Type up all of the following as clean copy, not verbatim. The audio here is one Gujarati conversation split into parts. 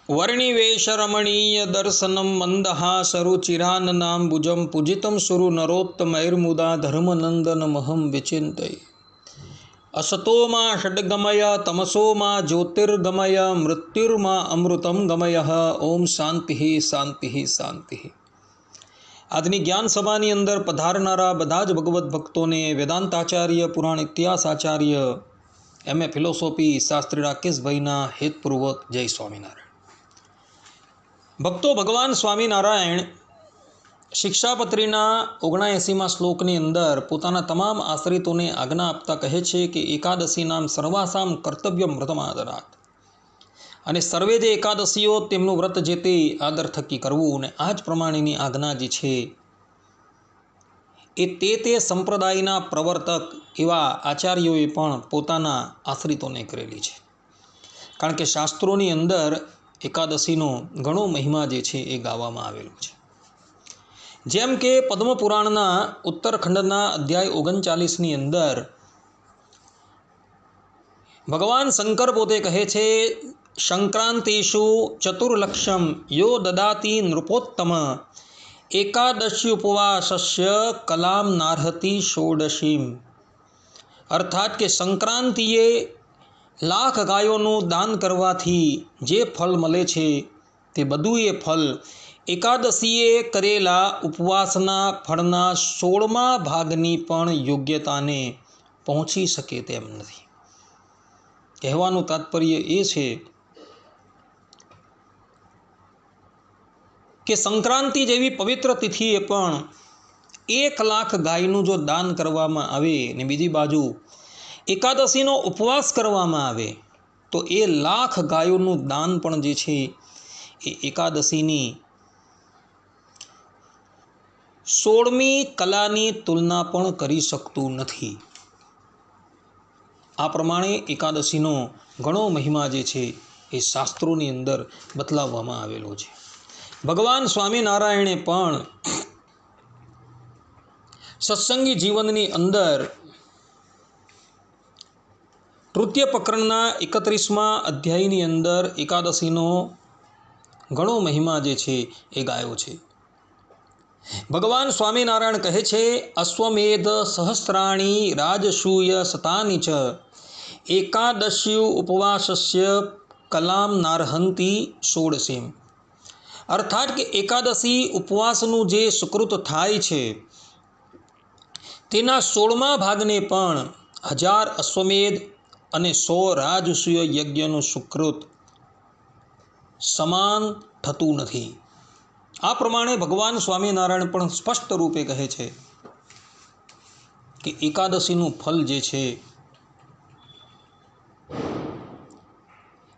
वर्णिवेशरमणीय दर्शनम मंदहासरुचिराननाम्बुजं पूजितं सुरु नरोत्तमैर्मुदा धर्मनंदनमहं विचिन्तये। असतो मा षड्गमय तमसो मा ज्योतिर्गमय मृत्युर्मा अमृतं गमय। ओम शांति शांति शांति। આજની જ્ઞાન સભાની અંદર પધારનારા બધા જ ભગવદ્ ભક્તોને વેદાંતાચાર્ય પુરાણ ઇતિહાસ આચાર્ય એમએ ફિલોસોફી શાસ્ત્રી રાકેશભાઈના હેતપૂર્વક જય સ્વામિનારાયણ। ભક્તો, ભગવાન સ્વામિનારાયણ શિક્ષાપત્રીના 79માં શ્લોકની અંદર પોતાના તમામ આશ્રિતોને આજ્ઞા આપતા કહે છે કે એકાદશી નામ સર્વાસામ કર્તવ્યમ વ્રતમાદરાત, અને સર્વે જે એકાદશીઓ તેમનું વ્રત જે તે આદર થકી કરવું, અને આ જ પ્રમાણેની આજ્ઞા જે છે એ તે સંપ્રદાયના પ્રવર્તક એવા આચાર્યોએ પણ પોતાના આશ્રિતોને કરેલી છે। કારણ કે શાસ્ત્રોની અંદર એકાદશીનો ઘણો મહિમા જે છે એ ગાવામાં આવેલો છે। જેમ કે પદ્મપુરાણના ઉત્તરખંડના અધ્યાય 39ની અંદર ભગવાન શંકર પોતે કહે છે, સંક્રાંતિષુ ચતુર્લક્ષમ યો દદાતિ નૃપોત્તમ એકાદશી ઉપવાસસ્ય કલામ નાર્હતિ ષોડશીમ। અર્થાત કે સંક્રાંતિએ લાખ ગાયોનું દાન કરવાથી જે ફળ મળે છે તે બધું એ ફળ એકાદશીએ કરેલા ઉપવાસના ફળના 16મા ભાગની પણ યોગ્યતાને પહોંચી શકે તેમ નથી। કહેવાનું તાત્પર્ય એ છે કે સંક્રાંતિ જેવી પવિત્ર તિથિએ પણ 1 લાખ ગાયનું જો દાન કરવામાં આવે ને બીજી બાજુ એકાદશીનો ઉપવાસ કરવામાં આવે તો એ લાખ ગાયોનું દાન પણ જે છે એ એકાદશીની 16મી કલાની તુલના પણ કરી શકતું નથી। આ પ્રમાણે એકાદશીનો ઘણો મહિમા જે છે એ શાસ્ત્રોની અંદર બતલાવવામાં આવેલો છે। ભગવાન સ્વામિનારાયણે પણ સત્સંગી જીવનની અંદર તૃતીય પ્રકરણના 31મા અધ્યાયની અંદર એકાદશીનો ઘણો મહિમા જે છે એ ગાયો છે। ભગવાન સ્વામિનારાયણ કહે છે, અશ્વમેધ સહસ્રાણી રાજસૂય શતાની ચ એકાદશ્યુ ઉપવાસસ્ય કલામ નાર્હંતિ ષોડશીમ। અર્થાત કે એકાદશી ઉપવાસનું જે સુકૃત થાય છે તેના 16મા ભાગને પણ 1000 અશ્વમેધ અને 100 રાજસૂય યજ્ઞનું સુકૃત સમાન થતું નથી। આ પ્રમાણે ભગવાન સ્વામિનારાયણ પણ સ્પષ્ટ રૂપે કહે છે કે એકાદશીનું ફળ જે છે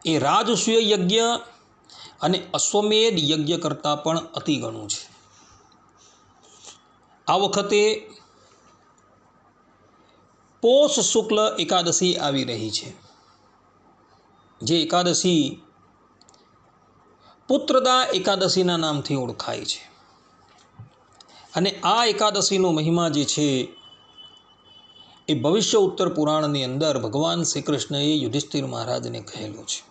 એ રાજસૂય યજ્ઞ અને અશ્વમેધ યજ્ઞ કરતાં પણ અતિ ઘણું છે। આ વખતે પોષ શુક્લ એકાદશી આવી રહી છે, જે એકાદશી પુત્રદા એકાદશીના નામથી ઓળખાય છે। અને આ એકાદશીનો મહિમા જે છે એ ભવિષ્ય ઉત્તર પુરાણની અંદર ભગવાન શ્રી કૃષ્ણએ યુધિષ્ઠિર મહારાજને કહેલું છે।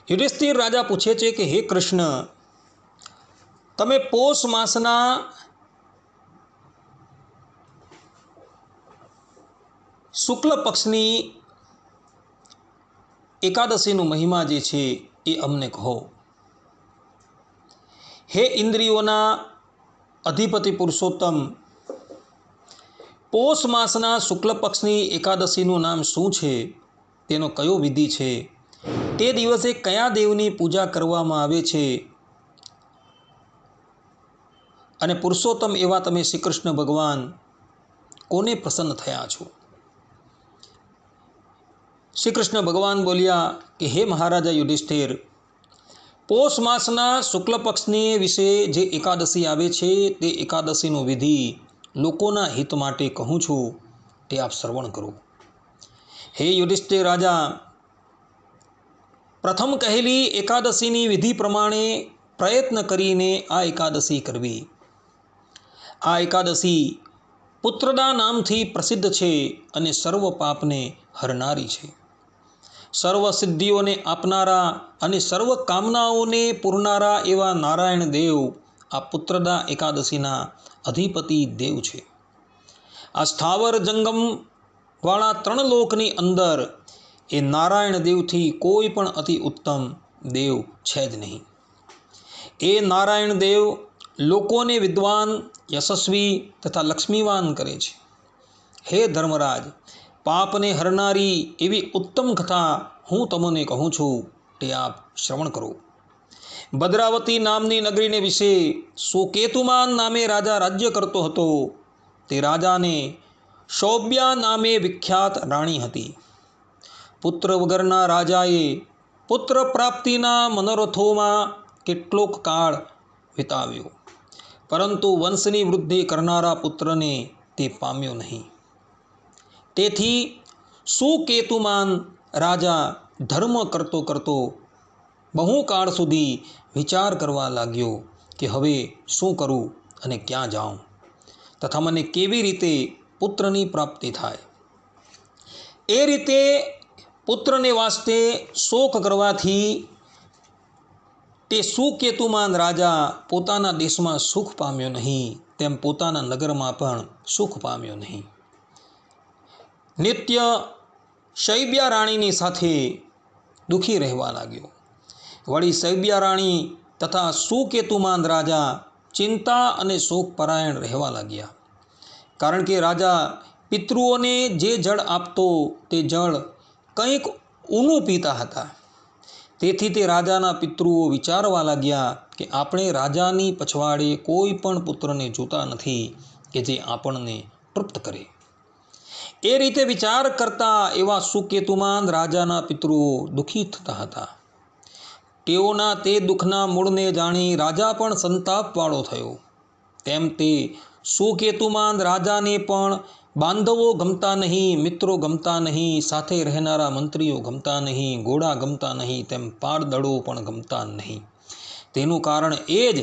યુધિષ્ઠિર રાજા પૂછે છે કે હે કૃષ્ણ, તમે પોષ માસના શુક્લ પક્ષની એકાદશીનો મહિમા જે છે એ અમને કહો। હે ઇન્દ્રિયોના અધિપતિ પુરુષોત્તમ, પોષ માસના શુક્લ પક્ષની એકાદશીનું નામ શું છે, તેનો કયો વિધિ છે, તે દિવસે કયા દેવની પૂજા કરવામાં આવે છે, અને પુરુષોત્તમ એવા તમે શ્રી કૃષ્ણ ભગવાન કોને પ્રસન્ન થયા છો? શ્રી કૃષ્ણ ભગવાન બોલ્યા કે હે મહારાજા યુધિષ્ઠિર, પોષ માસના શુક્લ પક્ષની વિશે જે એકાદશી આવે છે તે એકાદશીનો વિધિ લોકોના હિત માટે કહું છું, તે આપ શ્રવણ કરો। હે યુધિષ્ઠિર રાજા, પ્રથમ કહેલી એકાદશીની વિધિ પ્રમાણે પ્રયત્ન કરીને આ એકાદશી કરવી। આ એકાદશી પુત્રદા નામથી પ્રસિદ્ધ છે અને સર્વ પાપને હરનારી છે। સર્વ સિદ્ધિઓને આપનારા અને સર્વ કામનાઓને પૂરનારા એવા નારાયણ દેવ આ પુત્રદા એકાદશીના અધિપતિ દેવ છે. આ સ્થાવર જંગમ વાળા 3 લોકની અંદર એ નારાયણ દેવથી કોઈ પણ અતિ ઉત્તમ દેવ છે જ નહીં. એ નારાયણ દેવ લોકોને વિદ્વાન, યશસ્વી તથા લક્ષ્મીવાન કરે છે. હે ધર્મરાજ, પાપને હરનારી એવી ઉત્તમ કથા હું તમને કહું છું, તે આપ શ્રવણ કરો. ભદ્રાવતી નામની નગરીને વિશે સુકેતુમાન નામે રાજા રાજ્ય કરતો હતો. તે રાજાને શૌબ્યા નામે વિખ્યાત રાણી હતી. પુત્ર વગરના રાજાએ પુત્ર પ્રાપ્તિના મનોરથોમાં કેટલોક કાળ વિતાવ્યો, પરંતુ વંશની વૃદ્ધિ કરનારા પુત્રને તે પામ્યો નહીં. તેથી સુકેતુમાન રાજા ધર્મ કરતો કરતો બહુ કાળ સુધી વિચાર કરવા લાગ્યો કે હવે શું કરું અને ક્યાં જાઉં, તથા મને કેવી રીતે પુત્રની પ્રાપ્તિ થાય. એ રીતે પુત્રને વાસ્તે શોક કરવાથી તે સુકેતુમાન રાજા પોતાના દેશમાં સુખ પામ્યો નહીં, તેમ પોતાના નગરમાં પણ સુખ પામ્યો નહીં. નિત્ય શૈબ્યા રાણીની સાથે દુઃખી રહેવા લાગ્યો. વળી શૈબ્યા રાણી તથા સુકેતુમાન રાજા ચિંતા અને શોકપરાયણ રહેવા લાગ્યા. કારણ કે રાજા પિતૃઓને જે જળ આપતો તે જળ કંઈક ઊનું પીતા હતા. તેથી તે રાજાના પિતૃઓ વિચારવા લાગ્યા કે આપણે રાજાની પછવાડે કોઈ પણ પુત્રને જોતા નથી કે જે આપણને તૃપ્ત કરે. એ રીતે વિચાર કરતા એવા સુકેતુમાન રાજાના પિતૃઓ દુઃખી થતા હતા. તેઓના તે દુઃખના મૂળને જાણી રાજા પણ સંતાપવાળો થયો. તેમ તે સુકેતુમાન રાજાને પણ બાંધવો ગમતા નહીં, મિત્રો ગમતા નહીં, સાથે રહેનારા મંત્રીઓ ગમતા નહીં, ઘોડા ગમતા નહીં, તેમ પારદળો પણ ગમતા નહીં. તેનું કારણ એ જ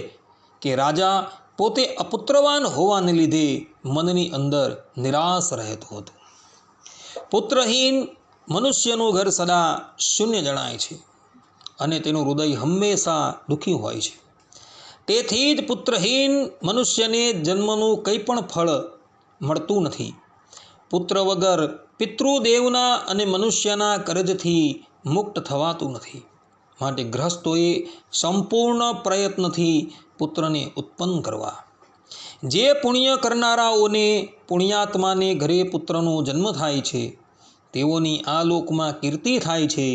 કે રાજા પોતે અપુત્રવાન હોવાને લીધે મનની અંદર નિરાશ રહેતો હતો. પુત્રહીન મનુષ્યનું ઘર સદા શૂન્ય જણાય છે અને તેનું હૃદય હંમેશા દુઃખી હોય છે. તેથી જ પુત્રહીન મનુષ્યને જન્મનું કંઈ પણ ફળ મળતું નથી. પુત્ર વગર પિતૃદેવના અને મનુષ્યના કરજથી મુક્ત થવાતું નથી. માટે ગૃહસ્થોએ સંપૂર્ણ પ્રયત્નથી પુત્રને ઉત્પન્ન કરવા. જે પુણ્ય કરનારાઓને પુણ્યાત્માને ઘરે પુત્રનો જન્મ થાય છે, તેઓની આ લોકમાં કીર્તિ થાય છે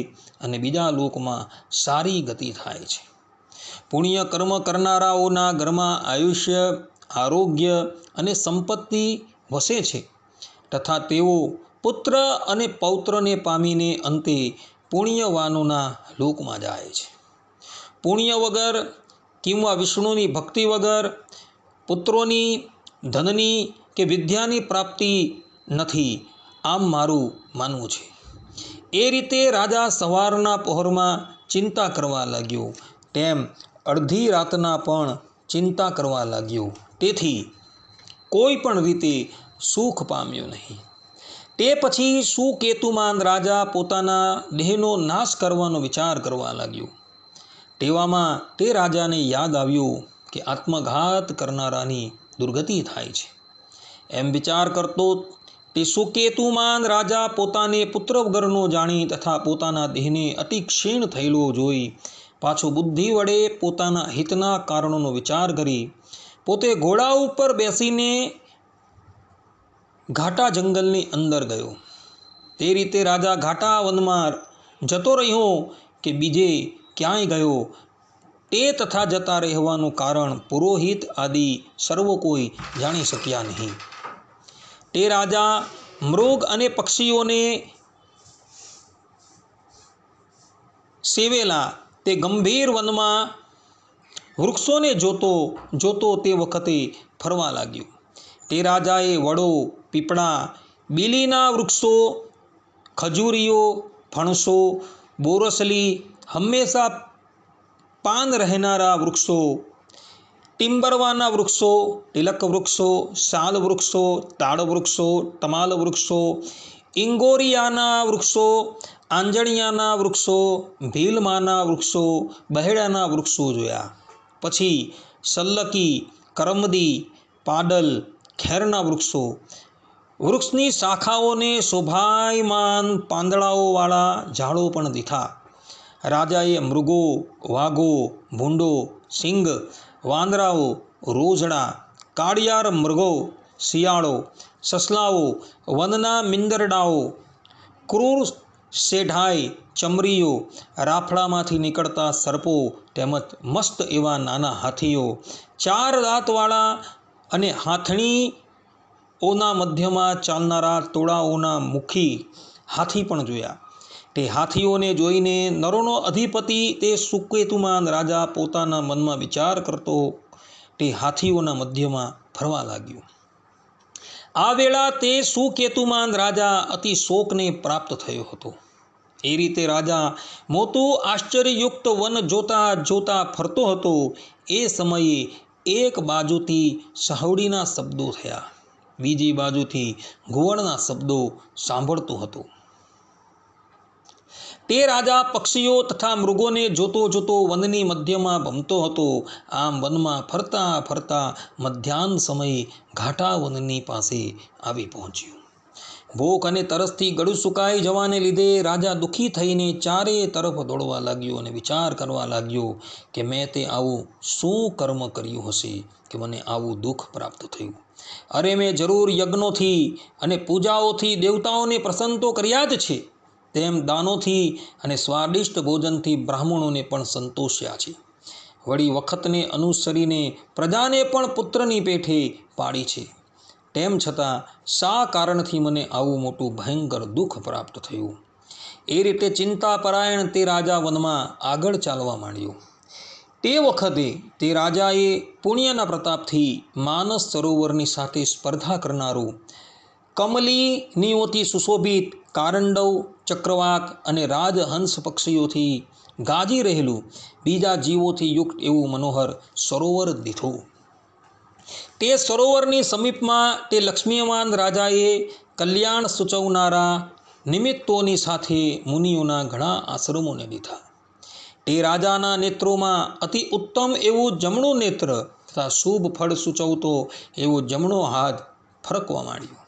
અને બીજા લોકમાં સારી ગતિ થાય છે. પુણ્ય કર્મ કરનારાઓના ઘરમાં આયુષ્ય, આરોગ્ય અને સંપત્તિ વસે છે, તથા તેઓ પુત્ર અને પૌત્રને પામીને અંતે પુણ્યવાનોના લોકમાં જાય છે. પુણ્ય વગર કિંવા વિષ્ણુની ભક્તિ વગર પુત્રોની, ધનની કે વિદ્યાની પ્રાપ્તિ નથી, આમ મારું માનવું છે. એ રીતે રાજા સવારના પહોરમાં ચિંતા કરવા લાગ્યો, તેમ અડધી રાતના પણ ચિંતા કરવા લાગ્યો. તેથી કોઈ પણ રીતે સુખ પામ્યો નહીં. તે પછી સુકેતુમાન રાજા પોતાના દેહનો નાશ કરવાનો વિચાર કરવા લાગ્યો. તેવામાં તે રાજાને યાદ આવ્યું કે આત્મઘાત કરનારાની દુર્ગતિ થાય છે. એમ વિચાર કરતો તે સુકેતુમાન રાજા પોતાને પુત્ર વગરનો જાણી તથા પોતાના દેહને અતિ ક્ષીણ થયેલો જોઈ પાછો બુદ્ધિ વડે પોતાના હિતના કારણોનો વિચાર કરી પોતે ઘોડા ઉપર બેસીને ઘાટા જંગલની અંદર ગયો. તે રીતે રાજા ઘાટા વનમાં જતો રહ્યો કે બીજે ક્યાંય ગયો તે તથા જતા રહેવાનું કારણ પુરોહિત આદિ સર્વ કોઈ જાણી શક્યા નહીં. તે રાજા મૃગ અને પક્ષીઓને સેવેલા તે ગંભીર વનમાં વૃક્ષોને જોતો તે વખતે ફરવા લાગ્યો. તે રાજાએ વડો, પીપળા, બીલીના વૃક્ષો, ખજૂરીઓ, ફણસો, બોરસલી, હંમેશા પાન રહેનારા વૃક્ષો, ટિમ્બરવાના વૃક્ષો, તિલક વૃક્ષો, શાલ વૃક્ષો, તાડ વૃક્ષો, તમાલ વૃક્ષો, ઇંગોરિયાના વૃક્ષો આંજણિયાના વૃક્ષો, ભીલમાના વૃક્ષો, બહેડાના વૃક્ષો જોયા. પછી સલ્લકી, કરમદી, પાડલ, ખેરના વૃક્ષો, વૃક્ષની શાખાઓને શોભાયમાન પાંદડાઓવાળા ઝાડો પણ દીઠા. રાજાએ મૃગો, વાઘો, ભૂંડો, સિંગ, વાંદરાઓ, રોઝડા, કાળિયાર મૃગો, શિયાળો, સસલાઓ, વનના મિંદરડાઓ, ક્રૂર શેઢાઈ, ચમરીઓ, રાફડામાંથી નીકળતા સર્પો તેમજ મસ્ત એવા નાના હાથીઓ, 4 દાંતવાળા અને હાથણીઓના મધ્યમાં ચાલનારા ટોળાઓના મુખી હાથી પણ જોયા. તે હાથીઓને જોઈને નરોનો અધિપતિ તે સુકેતુમાન રાજા પોતાના મનમાં વિચાર કરતો તે હાથીઓના મધ્યમાં ફરવા લાગ્યો. આ વેળા તે સુકેતુમાન રાજા અતિ શોકને પ્રાપ્ત થયો હતો. એ રીતે રાજા મોટું આશ્ચર્યયુક્ત વન જોતા જોતા ફરતો હતો. એ સમયે એક બાજુથી સહવડીના શબ્દો થયા, બીજી બાજુથી ઘુવડના શબ્દો સાંભળતો હતો. તે રાજા પક્ષીઓ તથા મૃગોને જોતો જોતો વનની મધ્યમાં ભમતો હતો. આમ વનમાં ફરતા ફરતા મધ્યાહ્ન સમયે ઘાટા વનની પાસે આવી પહોંચ્યું. ભૂખ અને તરસથી ગળું સુકાઈ જવાને લીધે રાજા દુઃખી થઈને ચારે તરફ દોડવા લાગ્યો અને વિચાર કરવા લાગ્યો કે મેં તે આવું શું કર્મ કર્યું હશે કે મને આવું દુઃખ પ્રાપ્ત થયું. અરે મેં જરૂર યજ્ઞોથી અને પૂજાઓથી દેવતાઓને પ્રસન્ન તો કર્યા જ છે, તેમ દાનોથી અને સ્વાદિષ્ટ ભોજનથી બ્રાહ્મણોને પણ સંતોષ્યા છે. વળી વખતને અનુસરીને પ્રજાને પણ પુત્રની પેઠે પાડી છે. તેમ છતાં શા કારણથી મને આવું મોટું ભયંકર દુઃખ પ્રાપ્ત થયું. એ રીતે ચિંતાપરાયણ તે રાજા વનમાં આગળ ચાલવા માંડ્યો. તે વખતે તે રાજાએ પુણ્યના પ્રતાપથી માનસ સરોવરની સાથે સ્પર્ધા કરનારું, કમલીનીઓથી સુશોભિત, કારંડવ, ચક્રવાક અને રાજહંસ પક્ષીઓથી ગાજી રહેલું, બીજા જીવોથી યુક્ત એવું મનોહર સરોવર દીઠું. તે સરોવરની સમીપમાં તે લક્ષ્મીયમાન રાજાએ કલ્યાણ સૂચવનારા નિમિત્તોની સાથે મુનિઓના ઘણા આશ્રમોને દીધા. તે રાજાના નેત્રોમાં અતિ ઉત્તમ એવું જમણું નેત્ર તથા શુભ ફળ સૂચવતો એવો જમણો હાથ ફરકવા માંડ્યો.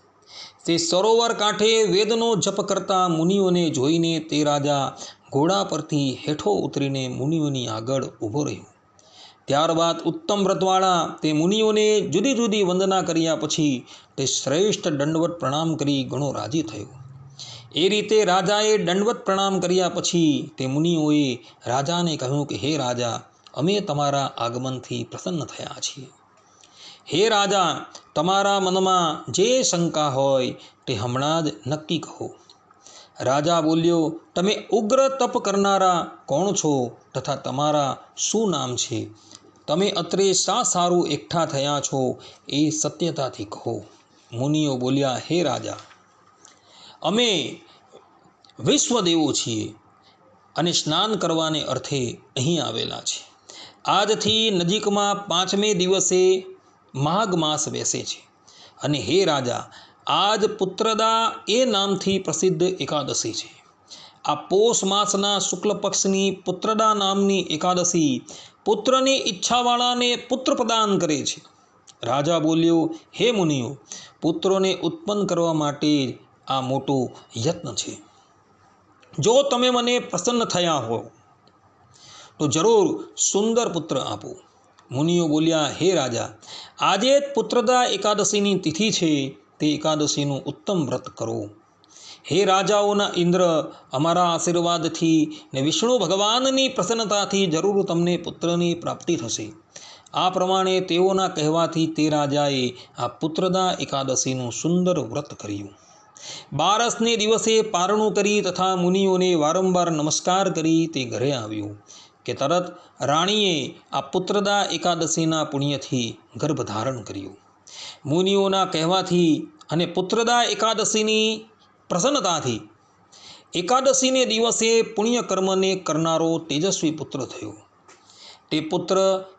તે સરોવર કાંઠે વેદનો જપ કરતા મુનિઓને જોઈને તે રાજા ઘોડા પરથી હેઠો ઉતરીને મુનિઓની આગળ ઊભો રહ્યો. ત્યારબાદ ઉત્તમ વ્રતવાળા તે મુનિઓને જુદી જુદી વંદના કર્યા પછી તે શ્રેષ્ઠ દંડવત પ્રણામ કરી ઘણો રાજી થયો. એ રીતે રાજાએ દંડવત પ્રણામ કર્યા પછી તે મુનિઓએ રાજાને કહ્યું કે હે રાજા, અમે તમારા આગમનથી પ્રસન્ન થયા છીએ. હે રાજા, તમારા મનમાં જે શંકા હોય તે હમણાં જ નક્કી કહો. રાજા બોલ્યો, તમે ઉગ્ર તપ કરનારા કોણ છો તથા તમારા શું નામ છે? તમે અત્રે શા સારું એકઠા થયા છો એ સત્યતાથી કહો. મુનિઓ બોલ્યા, હે રાજા, અમે વિશ્વદેવો છીએ અને સ્નાન કરવાને અર્થે અહીં આવેલા છે. આજથી નજીકમાં 5મે દિવસે માઘ માસ બેસે છે અને હે રાજા, આજ પુત્રદા એ નામથી પ્રસિદ્ધ એકાદશી છે. આ પોષ માસના શુક્લ પક્ષની પુત્રદા નામની એકાદશી પુત્રની ઈચ્છાવાળાને પુત્ર પ્રદાન કરે છે. રાજા બોલ્યો, હે મુનિઓ, પુત્રોને ઉત્પન્ન કરવા માટે આ મોટો યત્ન છે. જો તમે મને પ્રસન્ન થયા હો તો જરૂર સુંદર પુત્ર આપો. મુનિઓ બોલ્યા, હે રાજા, આજે જ પુત્રદા એકાદશીની તિથિ છે, તે એકાદશીનું ઉત્તમ વ્રત કરો. હે રાજાઓના ઇન્દ્ર, અમારા આશીર્વાદથી ને વિષ્ણુ ભગવાનની પ્રસન્નતાથી જરૂર તમને પુત્રની પ્રાપ્તિ થશે. આ પ્રમાણે તેઓના કહેવાથી તે રાજાએ આ પુત્રદા એકાદશીનું સુંદર વ્રત કર્યું. 12ને દિવસે પારણું કરી તથા મુનિઓને વારંવાર નમસ્કાર કરી તે ઘરે આવ્યું કે તરત રાણીએ આ પુત્રદા એકાદશીના પુણ્યથી ગર્ભધારણ કર્યું. મુનિઓના કહેવાથી અને પુત્રદા એકાદશીની પ્રસન્નતાથી એકાદશીને દિવસે પુણ્યકર્મને કરનારો તેજસ્વી પુત્ર થયો. તે પુત્ર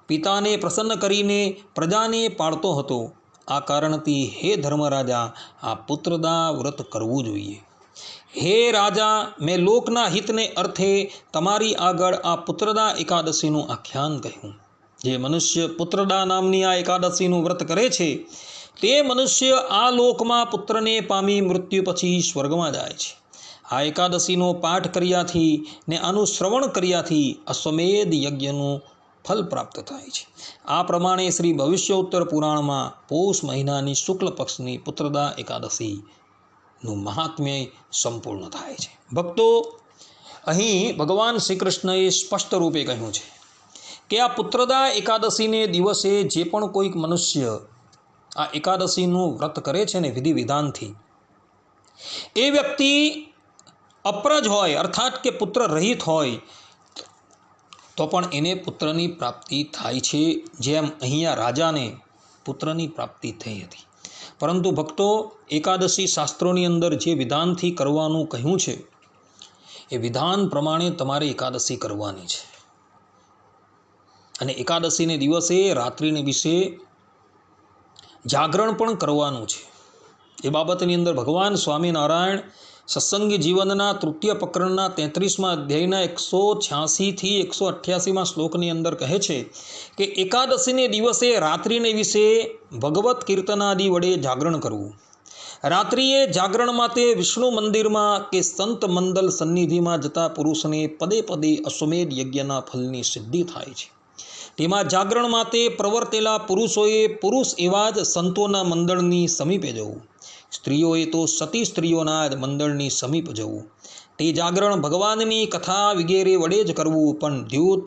પિતાને પ્રસન્ન કરીને પ્રજાને પાળતો હતો. આ કારણથી હે ધર્મરાજા, આ પુત્રદા વ્રત કરવું જોઈએ. હે રાજા, મેં લોકના હિતને અર્થે તમારી આગળ આ પુત્રદા એકાદશીનું આખ્યાન કહ્યું. જે મનુષ્ય પુત્રદા નામની આ એકાદશીનું વ્રત કરે છે તે મનુષ્ય આ લોકમાં પુત્રને પામી મૃત્યુ પછી સ્વર્ગમાં જાય છે. આ એકાદશીનો પાઠ કર્યાથી ને આનું શ્રવણ કર્યાથી અશ્વમેધ યજ્ઞનું ફલ પ્રાપ્ત થાય છે. આ પ્રમાણે શ્રી ભવિષ્યોત્તર પુરાણમાં પૌષ મહિનાની શુક્લ પક્ષની પુત્રદા એકાદશીનું મહાત્મ્ય સંપૂર્ણ થાય છે. ભક્તો, અહીં ભગવાન શ્રી કૃષ્ણએ સ્પષ્ટ રૂપે કહ્યું છે કે આ પુત્રદા એકાદશીને દિવસે જે પણ કોઈક મનુષ્ય આ એકાદશીનું વ્રત કરે છે ને વિધિ વિધાનથી, એ વ્યક્તિ અપ્રજ હોય અર્થાત કે પુત્ર રહિત હોય તો પણ એને પુત્રની પ્રાપ્તિ થાય છે, જેમ અહીંયા રાજાને પુત્રની પ્રાપ્તિ થઈ હતી. પરંતુ ભક્તો, એકાદશી શાસ્ત્રોની અંદર જે વિધાનથી કરવાનું કહ્યું છે એ વિધાન પ્રમાણે તમારે એકાદશી કરવાની છે. અને એકાદશીને દિવસે રાત્રિને વિશે જાગરણ પણ કરવાનું છે. એ બાબતની અંદર ભગવાન સ્વામિનારાયણ સત્સંગી જીવનના તૃતીય પ્રકરણના 33મા અધ્યાયના 186થી 188મા શ્લોકની અંદર કહે છે કે એકાદશીને દિવસે રાત્રિને વિશે ભગવત કીર્તનાદિ વડે જાગરણ કરવું. રાત્રિએ જાગરણ માટે વિષ્ણુ મંદિરમાં કે સંત મંડલ સન્નિધિમાં જતા પુરુષને પદે પદે અશ્વમેધ યજ્ઞના ફલની સિદ્ધિ થાય છે. તેમાં જાગરણ માટે પ્રવર્તેલા પુરુષોએ પુરુષ એવા જ સંતોના મંડળની સમીપે જવું, સ્ત્રીઓએ તો સતી સ્ત્રીઓના જ મંડળની સમીપ જવું. તે જાગરણ ભગવાનની કથા વગેરે વડે જ કરવું, પણ દ્યુત,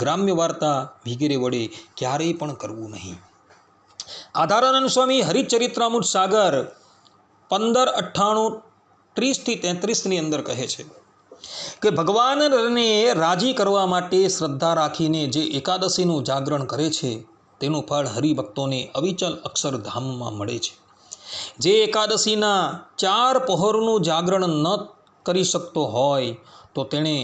ગ્રામ્ય વાર્તા વગેરે વડે ક્યારેય પણ કરવું નહીં. આધારાનંદ સ્વામી હરિચરિત્રામૃત સાગર 1598-30-33ની અંદર કહે છે કે ભગવાનને રાજી કરવા માટે શ્રદ્ધા રાખીને જે એકાદશીનું જાગરણ કરે છે તેનું ફળ હરિભક્તોને અવિચલ અક્ષરધામમાં મળે છે. જે એકાદશીના 4 પહોરનું જાગરણ ન કરી શકતો હોય તો તેણે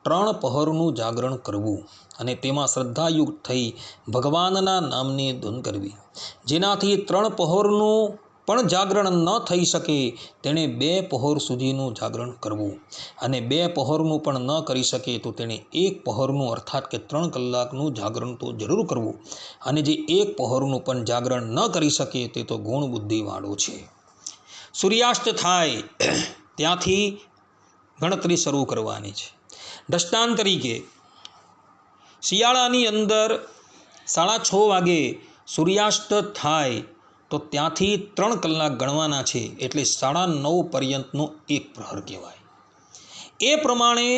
3 પહોરનું જાગરણ કરવું અને તેમાં શ્રદ્ધાયુક્ત થઈ ભગવાનના નામની ધૂન કરવી. જેનાથી 3 પહોરનું પણ જાગરણ ન થઈ શકે તેણે 2 પહોર સુધીનું જાગરણ કરવું, અને 2 પહોરનું પણ ન કરી શકે તો તેણે 1 પહોરનું અર્થાત કે 3 કલાકનું જાગરણ તો જરૂર કરવું. અને જે 1 પહોરનું પણ જાગરણ ન કરી શકે તે તો ગુણ બુદ્ધિવાળો છે. સૂર્યાસ્ત થાય ત્યાંથી ગણતરી શરૂ કરવાની છે. દૃષ્ટાંત તરીકે શિયાળાની અંદર 6:30 વાગે સૂર્યાસ્ત થાય તો ત્યાંથી 3 કલાક ગણવાના છે, એટલે 9:30 પર્યંતનો 1 પ્રહર કહેવાય. એ પ્રમાણે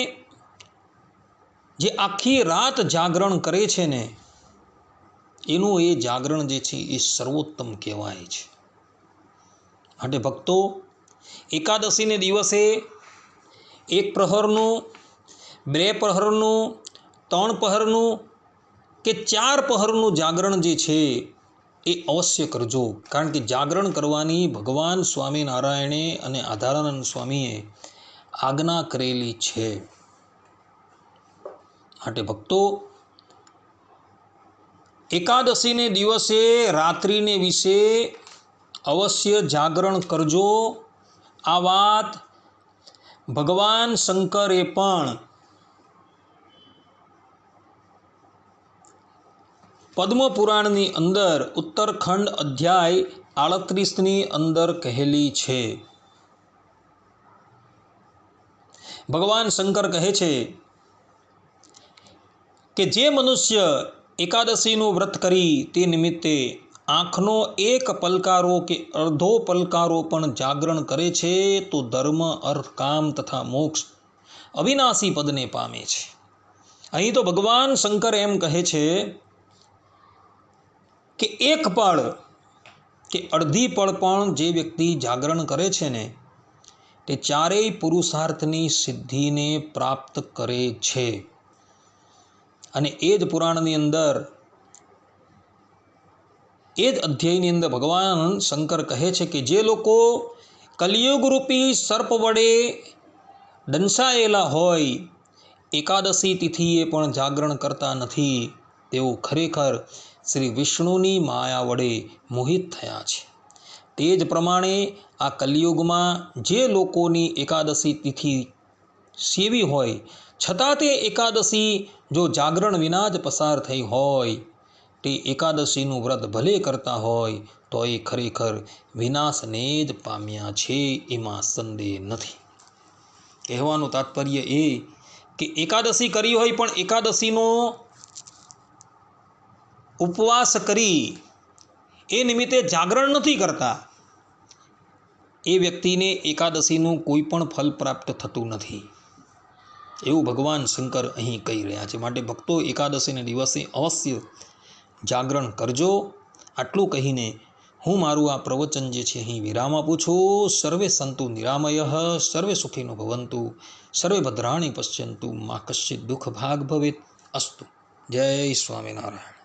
જે આખી રાત જાગરણ કરે છે ને એનું એ જાગરણ જે છે એ સર્વોત્તમ કહેવાય છે. માટે ભક્તો, એકાદશીને દિવસે 1 પ્રહરનું, 2 પ્રહરનું, 3 પ્રહરનું કે 4 પ્રહરનું જાગરણ જે છે એ અવશ્ય કરજો. કારણ કે જાગરણ કરવાની ભગવાન સ્વામિનારાયણે અને આધારાનંદ સ્વામીએ આજ્ઞા કરેલી છે. માટે ભક્તો, એકાદશીને દિવસે રાત્રિને વિશે અવશ્ય જાગરણ કરજો. આ વાત ભગવાન શંકરે પણ પદ્મપુરાણની અંદર ઉત્તરખંડ અધ્યાય 38ની અંદર કહેલી છે. ભગવાન શંકર કહે છે કે જે મનુષ્ય એકાદશીનું વ્રત કરી તે નિમિત્તે આંખનો 1 પલકારો કે અડધો પલકારો પણ જાગરણ કરે છે તો ધર્મ, અર્થ, કામ તથા મોક્ષ અવિનાશી પદને પામે છે. અહીં તો ભગવાન શંકર એમ કહે છે કે 1 પળ કે અડધી પળ પણ જે વ્યક્તિ જાગરણ કરે છે ને તે 4 પુરુષાર્થની સિદ્ધિને પ્રાપ્ત કરે છે. અને એ જ પુરાણની અંદર, એ જ અધ્યાયની અંદર ભગવાન શંકર કહે છે કે જે લોકો કલિયુગરૂપી સર્પ વડે દંશાયેલા હોય, એકાદશી તિથિએ પણ જાગરણ કરતા નથી, તેઓ ખરેખર શ્રી વિષ્ણુની માયા વડે મોહિત થયા છે. તે જ પ્રમાણે આ કલિયુગમાં જે લોકોની એકાદશી તિથિ સેવી હોય છતાં તે એકાદશી જો જાગરણ વિના જ પસાર થઈ હોય, તે એકાદશીનું વ્રત ભલે કરતા હોય તો એ ખરેખર વિનાશને જ પામ્યા છે, એમાં સંદેહ નથી. કહેવાનું તાત્પર્ય એ કે એકાદશી કરી હોય પણ એકાદશીનો ઉપવાસ કરી એ નિમિત્તે જાગરણ નથી કરતા, એ વ્યક્તિને એકાદશીનું કોઈ પણ ફલ પ્રાપ્ત થતું નથી, એવું ભગવાન શંકર અહીં કહી રહ્યા છે. માટે ભક્તો એકાદશીના દિવસે અવશ્ય જાગરણ કરજો. આટલું કહીને હું મારું આ પ્રવચન જે છે અહીં વિરામ આપું છું. સર્વે સંતુ નિરામયઃ, સર્વે સુખીનો ભવંતુ, સર્વે ભદ્રાણી પશ્યંતુ, મા કશ્ચિત દુઃખ ભાગ ભવેત. અસ્તુ. જય સ્વામિનારાયણ.